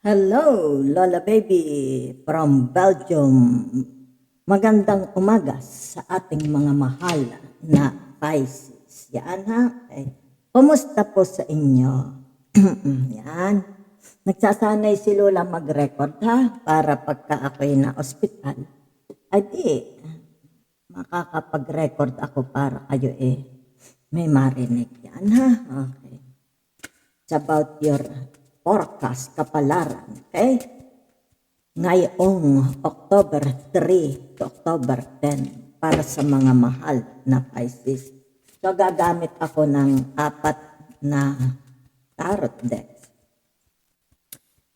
Hello, Lola Baby from Belgium. Magandang umaga sa ating mga mahal na Pisces. Yan ha. Okay. Kumusta po sa inyo? Yan. Nagsasanay si Lola mag-record ha para pagka ako'y na ospital. Ay di, makakapag-record ako para kayo may marinig. Yan ha. Okay. It's about your forecast, kapalaran. Okay? Ngayong October 3 to October 10 para sa mga mahal na Pisces. So, gagamit ako ng 4 na tarot decks.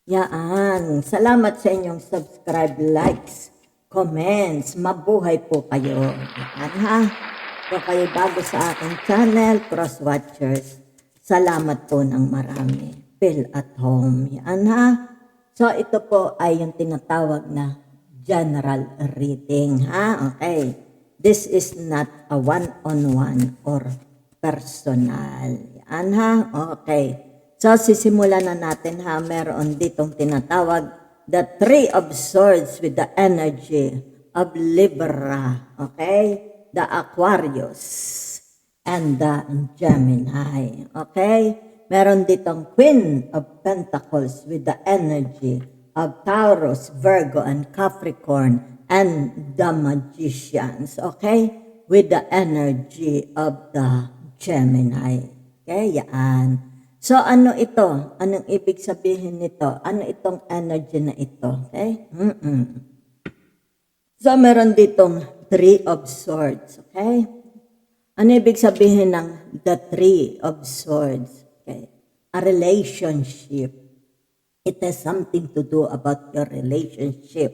Yan. Salamat sa inyong subscribe, likes, comments. Mabuhay po kayo. Yan ha. Kung kayo bago sa aking channel, Cross Watchers, salamat po ng marami. Feel at home. Yan ha. So, ito po ay yung tinatawag na general reading, ha? Okay. This is not a one-on-one or personal. Yan, ha? Okay. So, sisimulan na natin, ha? Meron ditong tinatawag the Three of Swords with the energy of Libra. Okay? The Aquarius and the Gemini. Okay? Meron ditong Queen of Pentacles with the energy of Taurus, Virgo, and Capricorn, and the Magicians, okay? With the energy of the Gemini. Okay, yan. So, ano ito? Anong ibig sabihin nito? Ano itong energy na ito? Okay? So, meron ditong Three of Swords, okay? Ano ibig sabihin ng the Three of Swords? Okay. A relationship. It has something to do about your relationship.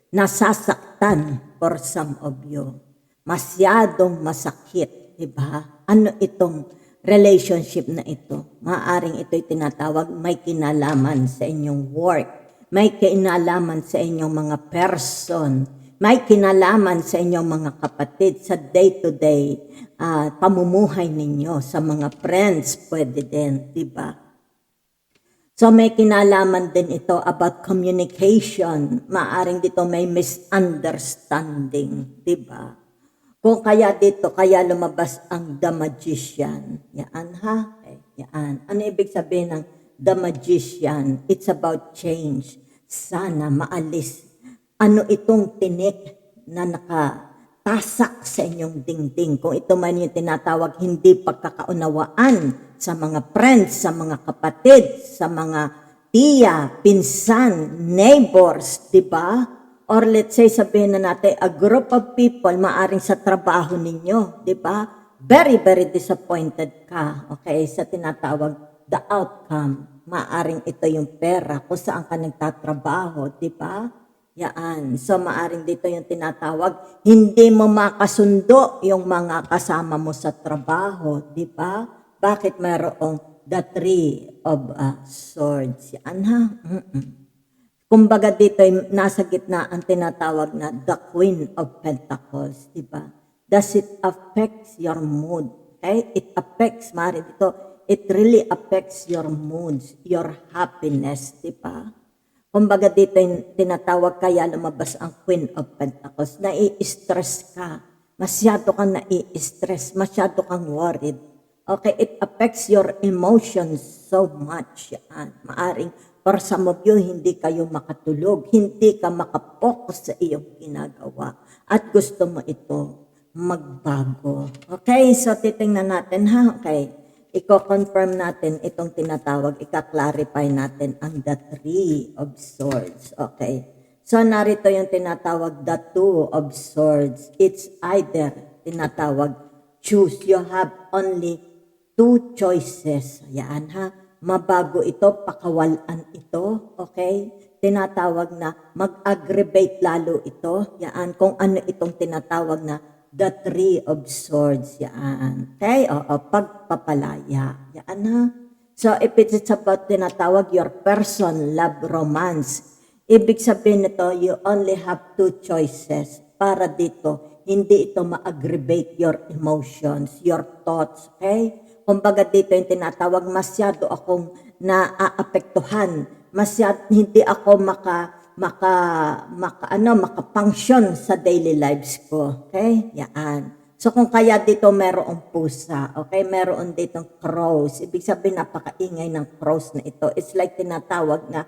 Nasasaktan for some of you. Masyadong masakit, di ba? Ano itong relationship na ito? Maaring ito'y tinatawag may kinalaman sa inyong work. May kinalaman sa inyong mga person. May kinalaman sa inyong mga kapatid sa day-to-day pamumuhay ninyo, sa mga friends, pwede din, di ba? So may kinalaman din ito about communication. Maaring dito may misunderstanding, di ba? Kung kaya dito, kaya lumabas ang The Magician. Yan ha? Okay, yan. Ano ibig sabihin ng The Magician? It's about change. Sana maalis. Ano itong tinik na nakatasak sa inyong dingding? Kung ito man yung tinatawag hindi pagkakaunawaan sa mga friends, sa mga kapatid, sa mga tiya, pinsan, neighbors, di ba? Or let's say sabihin na natin, a group of people maaring sa trabaho ninyo, di ba? Very, very disappointed ka, okay, sa tinatawag the outcome. Maaring ito yung pera kung saan ka nagtatrabaho, di ba? Yan. So, maaring dito yung tinatawag, hindi mo makasundo yung mga kasama mo sa trabaho, di ba? Bakit mayroong the Three of Swords? Yan ha? Kumbaga dito nasa gitna ang tinatawag na the Queen of Pentacles, di ba? Does it affect your mood? Okay? It affects, maaring dito, it really affects your moods, your happiness, di ba? Kumbaga dito yung tinatawag kaya lumabas ang Queen of Pentacles. Nai-stress ka. Masyado kang nai-stress. Masyado kang worried. Okay, it affects your emotions so much. Yan. Maaring for some of you, hindi kayo makatulog. Hindi ka makapokus sa iyong ginagawa. At gusto mo ito magbago. Okay, so titingnan natin ha. Okay. Iko-confirm natin itong tinatawag, ika-clarify natin ang the Three of Swords. Okay. So, narito yung tinatawag the Two of Swords. It's either tinatawag choose. You have only two choices. Yan ha. Mabago ito, pakawalan ito. Okay. Tinatawag na mag-aggravate lalo ito. Yan. Kung ano itong tinatawag na the Three of Swords, yan. Okay? O, pagpapalaya. Yan ha. So, if it's about tinatawag your person, love, romance, ibig sabihin nito, you only have two choices para dito. Hindi ito ma-aggravate your emotions, your thoughts, okay? Kumbaga dito yung tinatawag, masyado akong naaapektuhan, hindi ako maka-function sa daily lives ko. Okay? Yan. So kung kaya dito merong pusa, okay? Meron ditong crows. Ibig sabihin napakaingay ng crows na ito. It's like tinatawag na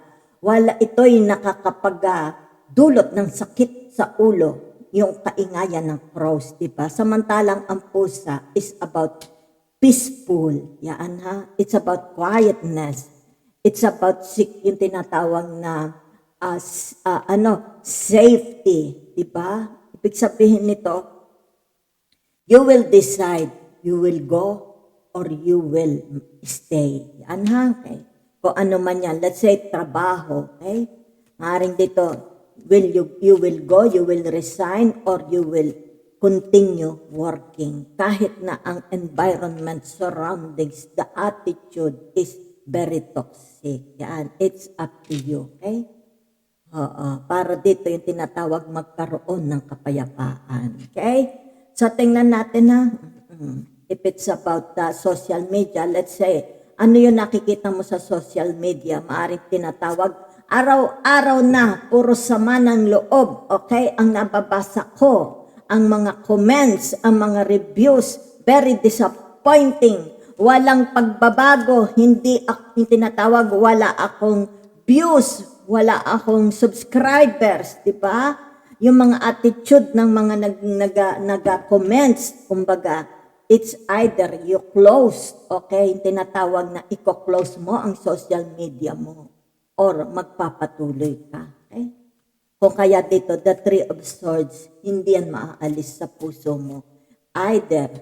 ito'y nakakapag-dulot ng sakit sa ulo, yung kaingayan ng crows, di ba? Samantalang ang pusa is about peaceful. Yan ha. It's about quietness. It's about yung tinatawag na safety, di ba? Ibig sabihin nito, you will decide, you will go or you will stay. Yan ha, okay? Kung ano man yan, let's say trabaho, okay? Maaaring dito, you will go, you will resign, or you will continue working. Kahit na ang environment, surroundings, the attitude is very toxic. Yan, it's up to you, okay? Para dito yung tinatawag magkaroon ng kapayapaan, okay? So, tingnan natin ha. If it's about social media, let's say, ano yung nakikita mo sa social media? Maaaring tinatawag, araw-araw na, puro sama ng loob, okay? Ang nababasa ko, ang mga comments, ang mga reviews, very disappointing. Walang pagbabago, hindi tinatawag, wala akong views, wala akong subscribers, di ba? Yung mga attitude ng mga nag-comments, kumbaga, it's either you close, okay, yung tinatawag na i-close mo ang social media mo or magpapatuloy ka, okay? Kung kaya dito, the Three of Swords, hindi yan maaalis sa puso mo. Either,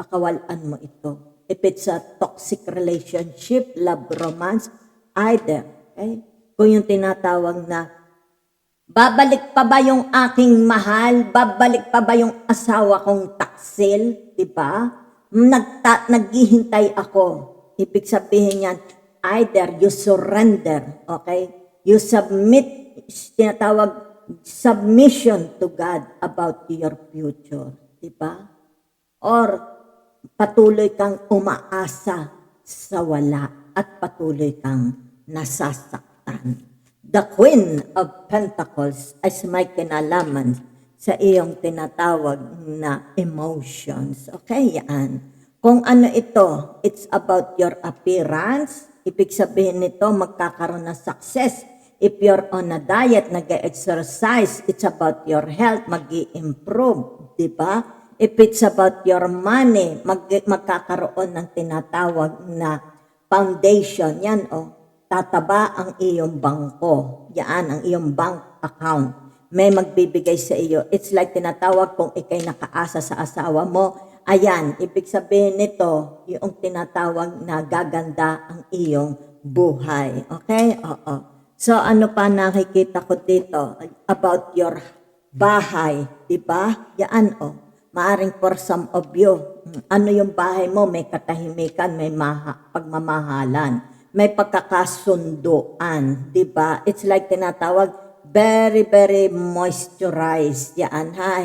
pakawalan mo ito. If it's a toxic relationship, love, romance, either, okay? Kung yung tinatawag na babalik pa ba yung aking mahal? Babalik pa ba yung asawa kong taksil? Diba? Naghihintay ako. Ibig sabihin yan, either you surrender, okay? You submit, tinatawag submission to God about your future. Diba? Or patuloy kang umaasa sa wala at patuloy kang nasasaktan. The Queen of Pentacles ay may kinalaman sa iyong tinatawag na emotions. Okay, yan. Kung ano ito, it's about your appearance. Ibig sabihin nito, magkakaroon ng success. If you're on a diet, nag-exercise, it's about your health, mag-i-improve. Diba? If it's about your money, magkakaroon ng tinatawag na foundation. Yan, tataba ang iyong bangko. Yan, ang iyong bank account. May magbibigay sa iyo. It's like tinatawag kung ikay nakaasa sa asawa mo. Ayan, ibig sabihin nito, yung tinatawag na gaganda ang iyong buhay. Okay? Oo. So, ano pa nakikita ko dito? About your bahay. Diba? Yan, maaring for some of you. Ano yung bahay mo? May katahimikan, may pagmamahalan. May pagkakasunduan, di ba? It's like tinatawag, very, very moisturized. Yan, ha?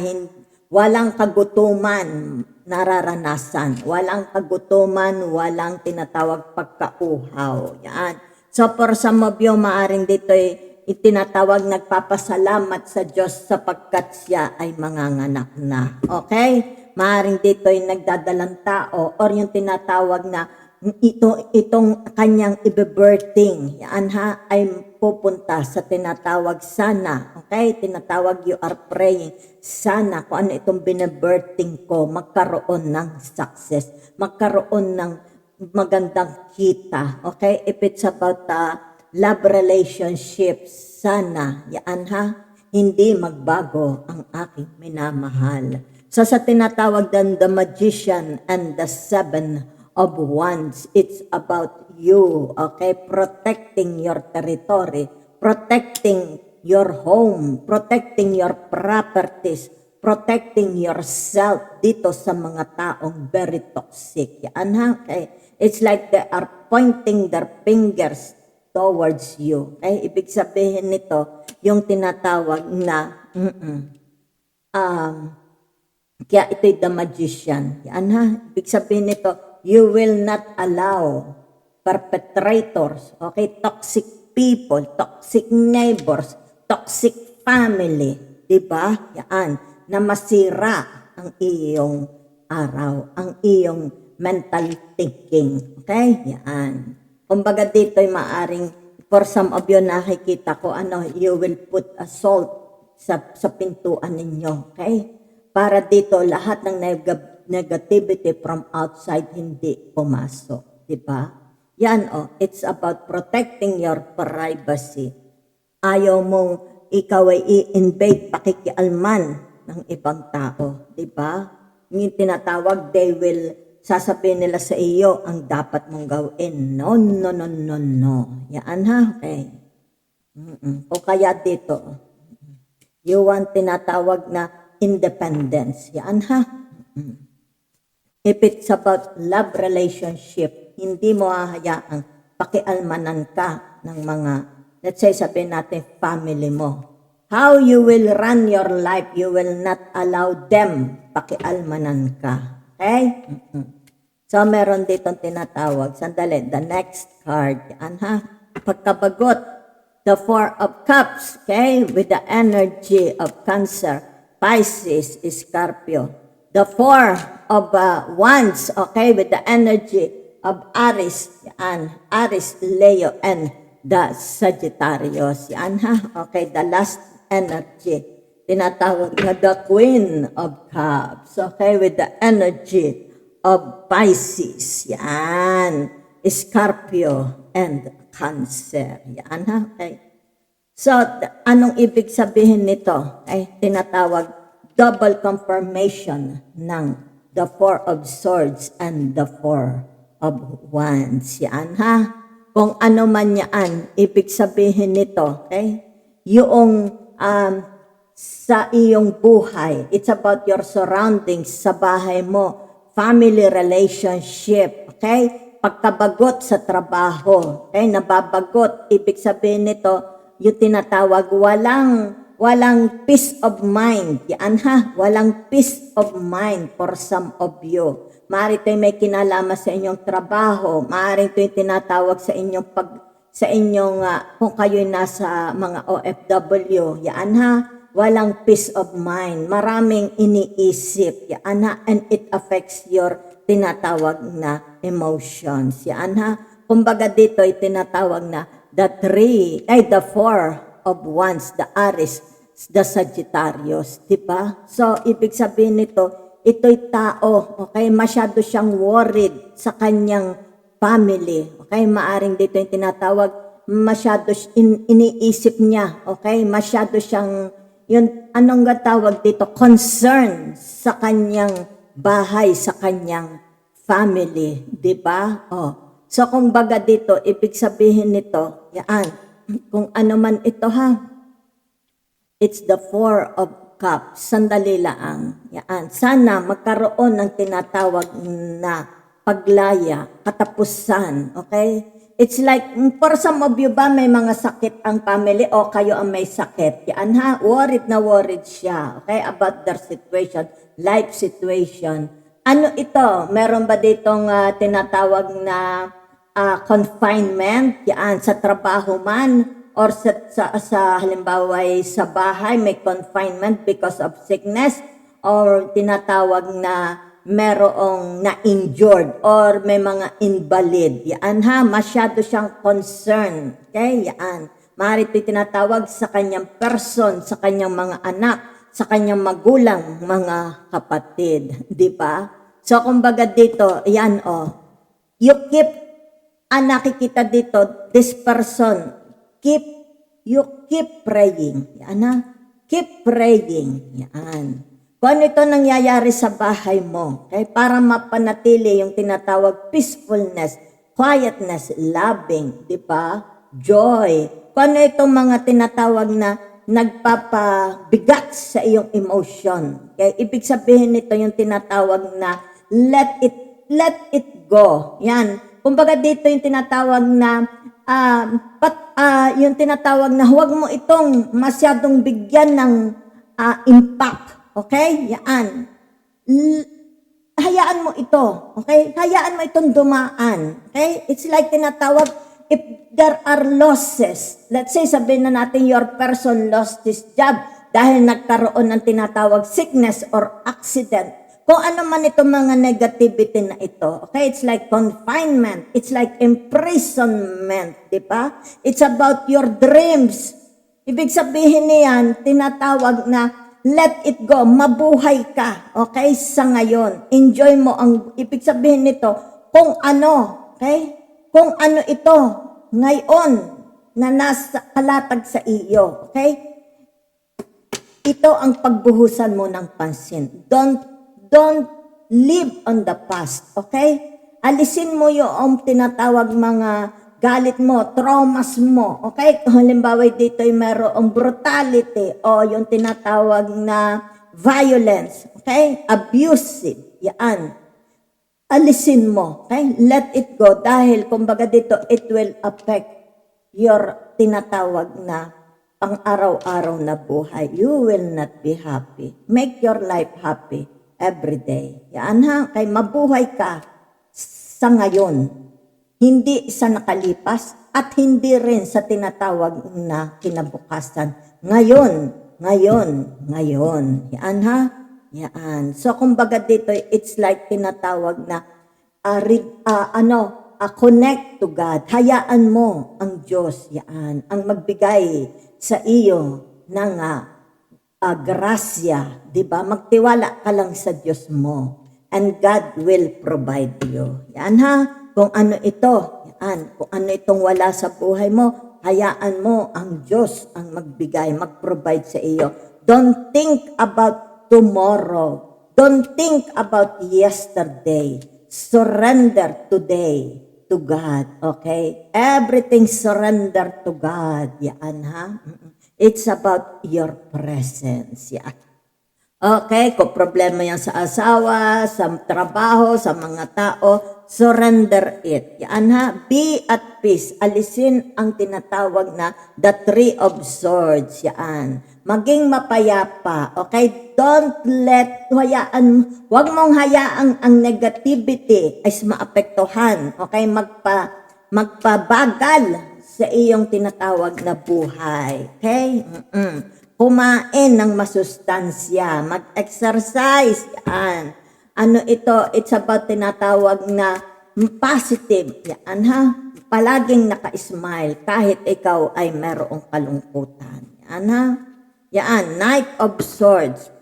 Walang kagutuman nararanasan. Walang kagutuman, walang tinatawag pagkauhaw. Yan. So, for some of you, maaring dito itinatawag nagpapasalamat sa Diyos sapagkat siya ay manganganak na. Okay? Maaring dito ay nagdadalang tao or yung tinatawag na itong kanyang ibe-birthing, yan ha, ay pupunta sa tinatawag sana, okay? Tinatawag you are praying, sana kung ano itong bine-birthing ko, magkaroon ng success, magkaroon ng magandang kita, okay? If it's about love relationships, sana, yan ha, hindi magbago ang aking minamahal. So sa tinatawag ng the Magician and the Seven of Wands, it's about you, okay? Protecting your territory, protecting your home, protecting your properties, protecting yourself dito sa mga taong very toxic. Yan ha, okay? It's like they are pointing their fingers towards you. Okay? Ibig sabihin nito, yung tinatawag na, kaya ito'y the Magician. Yan ha, ibig sabihin nito, you will not allow perpetrators, okay, toxic people, toxic neighbors, toxic family, di ba? Yan, na masira ang iyong araw, ang iyong mental thinking. Okay? Yan. Kumbaga dito ay maaring, for some of you nakikita ko, you will put a salt sa pintuan ninyo. Okay? Para dito, lahat ng negativity from outside hindi pumasok. Di ba? Yan it's about protecting your privacy. Ayaw mong ikaw ay i-invade pakikialman ng ibang tao. Di ba? Yung tinatawag, they will sasabihin nila sa iyo ang dapat mong gawin. No, no, no, no, no. Yan ha? Okay. O kaya dito, you want tinatawag na independence. Yan ha? If it's about love relationship, hindi mo hahayaang pakialmanan ka ng mga, let's say sabihin natin, family mo. How you will run your life, you will not allow them pakialmanan ka. Okay? So, meron ditong tinatawag. Sandali, the next card. Yan ha? Pagkabagot, the Four of Cups, okay? With the energy of Cancer, Pisces, Scorpio. The Four of Wands, okay? With the energy of Aries, yan. Aries, Leo, and the Sagittarius. Yan ha? Okay, the last energy. Tinatawag na the Queen of Cups, okay? With the energy of Pisces, yan, Scorpio, and Cancer, yan ha, okay. So, anong ibig sabihin nito? Ay, tinatawag double confirmation ng the Four of Swords and the Four of Wands, yan ha. Kung ano man yan, ibig sabihin nito, okay, yung sa iyong buhay, it's about your surroundings, sa bahay mo, family relationship, okay? Pagkabagot sa trabaho, okay? Nababagot, ibig sabihin nito, yung tinatawag, walang peace of mind. Yan ha, walang peace of mind for some of you. Maaari ito may kinalaman sa inyong trabaho, maaari ito yung tinatawag sa inyong kung kayo'y nasa mga OFW, yan ha, walang peace of mind, maraming iniisip, yan ha, and it affects your tinatawag na emotions, yan ha. Kumbaga dito ay tinatawag na the Four of Wands, the Aries, the Sagittarius, di ba? So, ibig sabihin nito, ito'y tao, okay, masyado siyang worried sa kanyang family, okay, maaring dito yung tinatawag, masyado iniisip niya, okay, masyado siyang, yun, anong tawag dito, concern sa kanyang bahay, sa kanyang family, di ba? So kung baga dito, ibig sabihin nito, yan, kung ano man ito ha, it's the Four of Cups, sandali lang, yan, sana magkaroon ng tinatawag na paglaya, katapusan, okay? It's like, for some of you ba, may mga sakit ang family o kayo ang may sakit? Yan ha, worried na worried siya, okay, about their situation, life situation. Ano ito? Meron ba ditong tinatawag na confinement? Yan, sa trabaho man, or sa halimbawa ay sa bahay, may confinement because of sickness, or tinatawag na merong na-injured or may mga invalid. Yan ha, masyado siyang concern. Okay, yan. Maaari ito tinatawag sa kanyang person, sa kanyang mga anak, sa kanyang magulang, mga kapatid. Di ba? So, kumbaga dito, yan you keep, nakikita dito, this person, you keep praying. Yan ha, keep praying. Yan. Kung ano ito nangyayari sa bahay mo, okay? Para mapanatili yung tinatawag peacefulness, quietness, loving, di ba? Joy. Kung ano itong mga tinatawag na nagpapabigat sa iyong emotion. Okay? Ibig sabihin nito yung tinatawag na let it go. Yan. Kumbaga dito yung tinatawag na yung tinatawag na huwag mo itong masyadong bigyan ng impact. Okay? Yan. Hayaan mo ito. Okay? Hayaan mo itong dumaan. Okay? It's like tinatawag, if there are losses, let's say sabihin na natin your person lost his job dahil nagkaroon ng tinatawag sickness or accident. Kung ano man itong mga negativity na ito, okay, it's like confinement, it's like imprisonment, di ba? It's about your dreams. Ibig sabihin niyan, tinatawag na let it go, mabuhay ka, okay, sa ngayon. Enjoy mo ang, ibig sabihin nito, kung ano, okay, kung ano ito, ngayon, na nasa kalatag sa iyo, okay? Ito ang pagbuhusan mo ng pansin. Don't live on the past, okay? Alisin mo yung tinatawag mga galit mo, traumas mo, okay? Halimbawa dito ay mayroong brutality o yung tinatawag na violence, okay? Abusive, yan. Alisin mo, okay? Let it go dahil kumbaga dito it will affect your tinatawag na pang-araw-araw na buhay. You will not be happy. Make your life happy every day. Yan ha, kay mabuhay ka sa ngayon. Hindi sa nakalipas at hindi rin sa tinatawag na kinabukasan. Ngayon. Yan ha, yan. So kumbaga dito, it's like tinatawag na connect to God. Hayaan mo ang Diyos, yan, ang magbigay sa iyo ng grasya, di ba? Magtiwala ka lang sa Diyos mo and God will provide you. Yan ha, kung ano ito, yan, kung ano itong wala sa buhay mo, hayaan mo ang Diyos ang magbigay, mag-provide sa iyo. Don't think about tomorrow. Don't think about yesterday. Surrender today to God, okay? Everything surrender to God. Yan ha. It's about your presence. Yan. Okay, kung problema yan sa asawa, sa trabaho, sa mga tao, surrender it. Yan ha. Be at peace. Alisin ang tinatawag na the Three of Swords. Yan. Maging mapayapa. Okay? Don't let, huwag mong hayaang ang negativity ay maapektuhan. Okay? Magpabagal sa iyong tinatawag na buhay. Okay? Kumain ng masustansya. Mag-exercise. Yan. Ano ito? It's about tinatawag na positive. Yan ha? Palaging naka-smile kahit ikaw ay merong kalungkutan. Yan ha? Yan. Knight of Swords.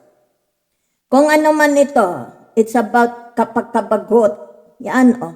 Kung ano man ito, it's about kapag kabagot. Yan o.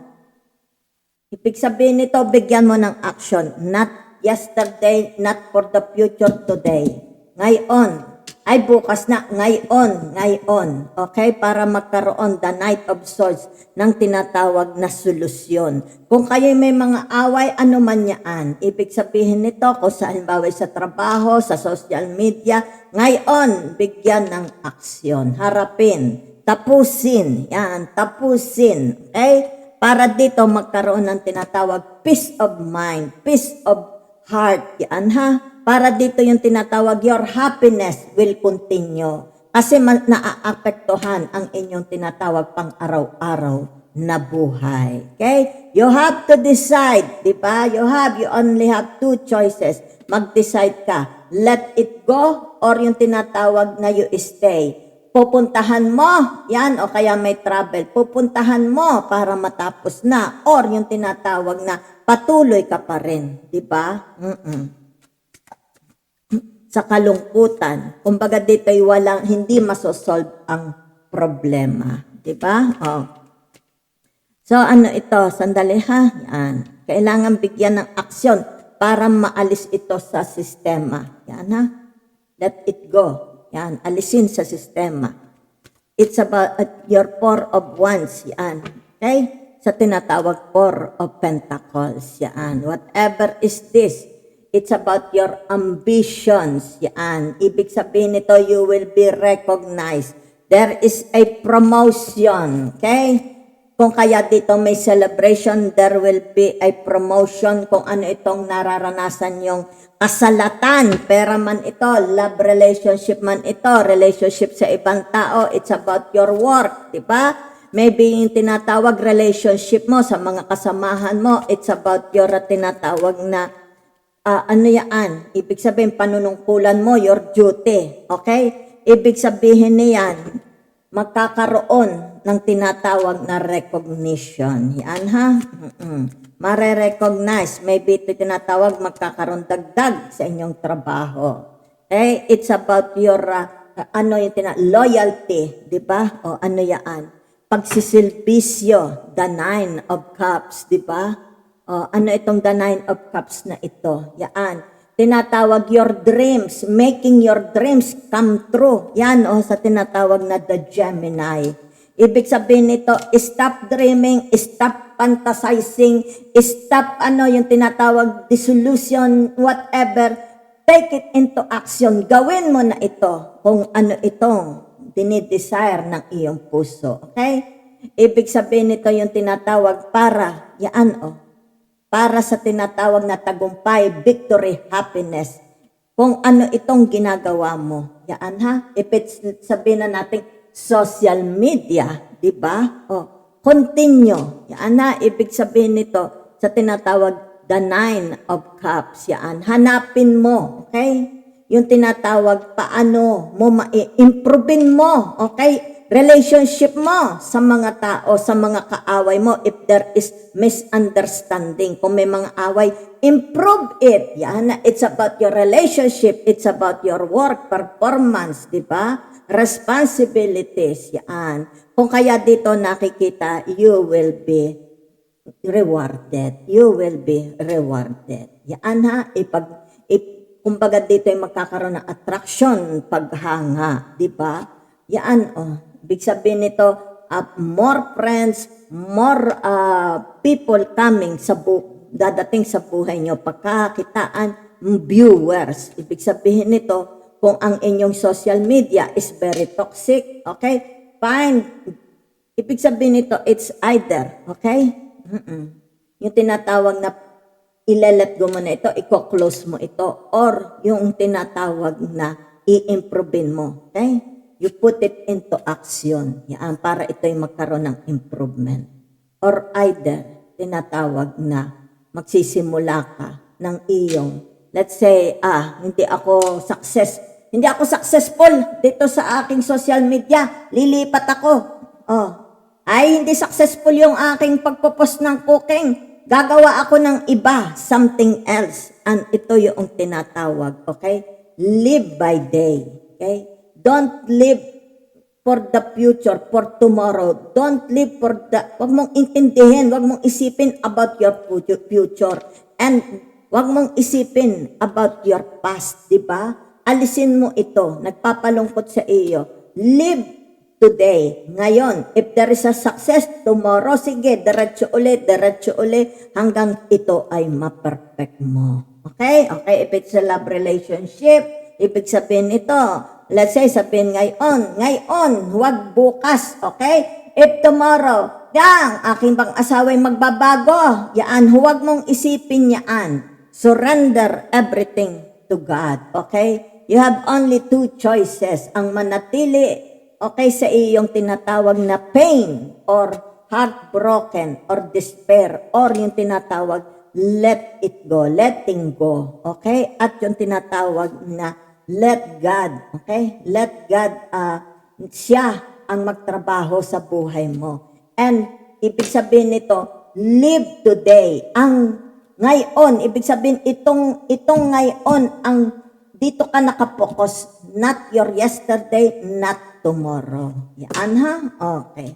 Ibig sabihin nito, bigyan mo ng action. Not yesterday, not for the future today. Ngayon, ay bukas na, ngayon, okay? Para magkaroon the Knight of Swords ng tinatawag na solusyon. Kung kayo may mga away, ano man yan, ibig sabihin nito, kung sa halimbawa sa trabaho, sa social media, ngayon, bigyan ng aksyon, harapin, tapusin, yan, tapusin, okay? Para dito magkaroon ng tinatawag peace of mind, peace of heart, yan ha? Para dito yung tinatawag, your happiness will continue. Kasi naaapektuhan ang inyong tinatawag pang araw-araw na buhay. Okay? You have to decide, di ba? You only have two choices. Mag-decide ka, let it go or yung tinatawag na you stay. Pupuntahan mo, yan, o kaya may travel. Pupuntahan mo para matapos na or yung tinatawag na patuloy ka pa rin. Di ba? Sa kalungkutan. Kumbaga dito ay hindi masosolve ang problema. Diba? Oh. So ano ito? Sandali ha? Yan. Kailangan bigyan ng aksyon para maalis ito sa sistema. Yan ha? Let it go. Yan. Alisin sa sistema. It's about your Four of Wands. Yan. Okay? Sa tinatawag Four of Pentacles. Yan. Whatever is this, it's about your ambitions. Yan. Ibig sabihin nito, you will be recognized. There is a promotion. Okay? Kung kaya dito may celebration, there will be a promotion. Kung ano itong nararanasan yung kasalatan, pera man ito, love relationship man ito, relationship sa ibang tao, it's about your work. Diba? Maybe yung tinatawag relationship mo sa mga kasamahan mo, it's about your tinatawag na ano yan? Ibig sabihin, panunungkulan mo, your duty. Okay? Ibig sabihin niyan, magkakaroon ng tinatawag na recognition. Yan ha? Mare-recognize. Maybe ito tinatawag magkakaroon dagdag sa inyong trabaho. Okay? It's about your, loyalty. Diba? O ano yan? Pagsisilbisyo, the 9 of cups. Diba? O ano itong the 9 of cups na ito? Yan. Tinatawag your dreams, making your dreams come true. Yan sa tinatawag na the Gemini. Ibig sabihin nito, stop dreaming, stop fantasizing, stop yung tinatawag dissolution, whatever. Take it into action. Gawin mo na ito kung ano itong dinidesire ng iyong puso. Okay? Ibig sabihin nito yung tinatawag para, para sa tinatawag na tagumpay, victory, happiness. Kung ano itong ginagawa mo. Yan ha? If it's, sabihin na natin, social media, di ba? Continue. Yan ha? Ibig sabihin nito sa tinatawag the 9 of cups. Yan. Hanapin mo. Okay? Yung tinatawag paano mo ma-improvein mo. Okay? Relationship mo sa mga tao, sa mga kaaway mo, if there is misunderstanding, kung may mga away, improve it. Yan, it's about your relationship, it's about your work, performance, di ba? Responsibilities, yan. Kung kaya dito nakikita, you will be rewarded. You will be rewarded. Yan ha, kumbaga dito ay magkakaroon ng attraction, paghanga, di ba? Yan, Big sabihin nito, more friends, more people coming dadating sa buhay nyo, pagkakitaan, viewers. Ibig sabihin nito, kung ang inyong social media is very toxic, okay? Fine. Ibig sabihin nito, it's either, okay? Yung tinatawag na ilalet go mo na ito, i-close mo ito, or yung tinatawag na i-improvein mo, okay? You put it into action. Yan, para ito'y magkaroon ng improvement. Or either, tinatawag na magsisimula ka ng iyong, let's say, hindi ako successful dito sa aking social media. Lilipat ako. Hindi successful yung aking pagpopost ng cooking. Gagawa ako ng iba, something else. And ito yung tinatawag, okay? Live by day, okay? Don't live for the future, for tomorrow. Don't live for wag mong intindihin, wag mong isipin about your future. And wag mong isipin about your past, di ba? Alisin mo ito, nagpapalungkot sa iyo. Live today, ngayon. If there is a success, tomorrow, sige, diretso uli, hanggang ito ay ma-perfect mo. Okay? Okay, if it's a love relationship, ibig sabihin ito, let's say, sabihin ngayon, huwag bukas, okay? If tomorrow, aking bang asawa'y magbabago, huwag mong isipin yan. Surrender everything to God, okay? You have only 2 choices. Ang manatili, okay, sa iyong tinatawag na pain, or heartbroken, or despair, or yung tinatawag, let it go, letting go, okay? At yung tinatawag na let God, okay? Let God, siya ang magtrabaho sa buhay mo. And ibig sabihin nito, live today. Ang ngayon, ibig sabihin itong ngayon, ang dito ka nakapokus, not your yesterday, not tomorrow. Yan ha? Okay.